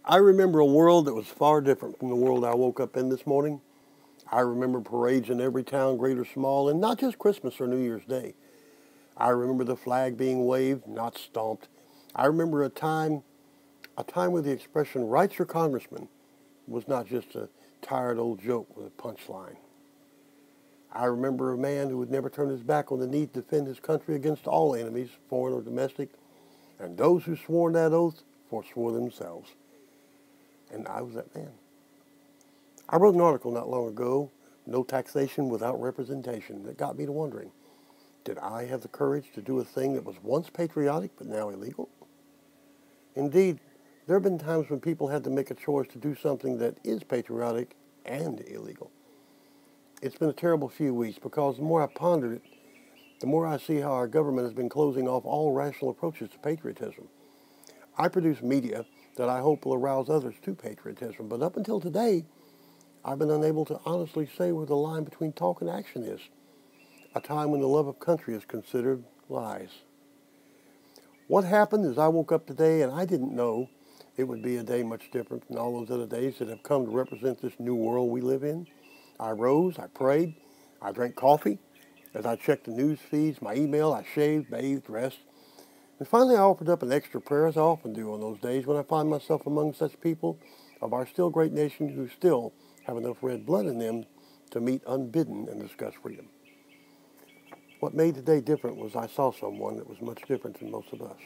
I remember a world that was far different from the world I woke up in this morning. I remember parades in every town, great or small, and not just Christmas or New Year's Day. I remember the flag being waved, not stomped. I remember a time where the expression "rights for congressman" was not just a tired old joke with a punchline. I remember a man who would never turn his back on the need to defend his country against all enemies, foreign or domestic, and those who swore that oath forswore themselves. And I was that man. I wrote an article not long ago, "No Taxation Without Representation," that got me to wondering, did I have the courage to do a thing that was once patriotic but now illegal? Indeed, there have been times when people had to make a choice to do something that is patriotic and illegal. It's been a terrible few weeks because the more I pondered it, the more I see how our government has been closing off all rational approaches to patriotism. I produce media that I hope will arouse others to patriotism, but up until today, I've been unable to honestly say where the line between talk and action is, a time when the love of country is considered lies. What happened is I woke up today and I didn't know it would be a day much different than all those other days that have come to represent this new world we live in. I rose, I prayed, I drank coffee. As I checked the news feeds, my email, I shaved, bathed, dressed. And finally I offered up an extra prayer, as I often do on those days when I find myself among such people of our still great nation who still have enough red blood in them to meet unbidden and discuss freedom. What made today different was I saw someone that was much different than most of us.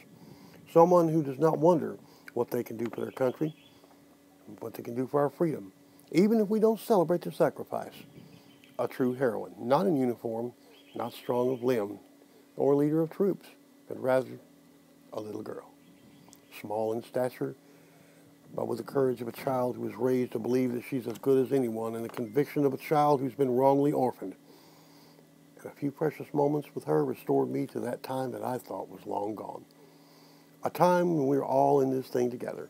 Someone who does not wonder what they can do for their country, what they can do for our freedom, even if we don't celebrate their sacrifice. A true heroine, not in uniform, not strong of limb, or leader of troops, but rather a little girl, small in stature, but with the courage of a child who is raised to believe that she's as good as anyone, and the conviction of a child who's been wrongly orphaned. And a few precious moments with her restored me to that time that I thought was long gone. A time when we were all in this thing together.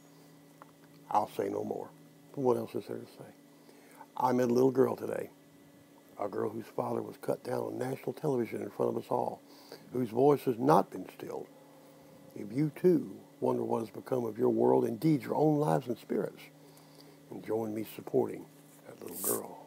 I'll say no more. But what else is there to say? I met a little girl today, a girl whose father was cut down on national television in front of us all, whose voice has not been stilled. If you too wonder what has become of your world, indeed your own lives and spirits, and join me supporting that little girl.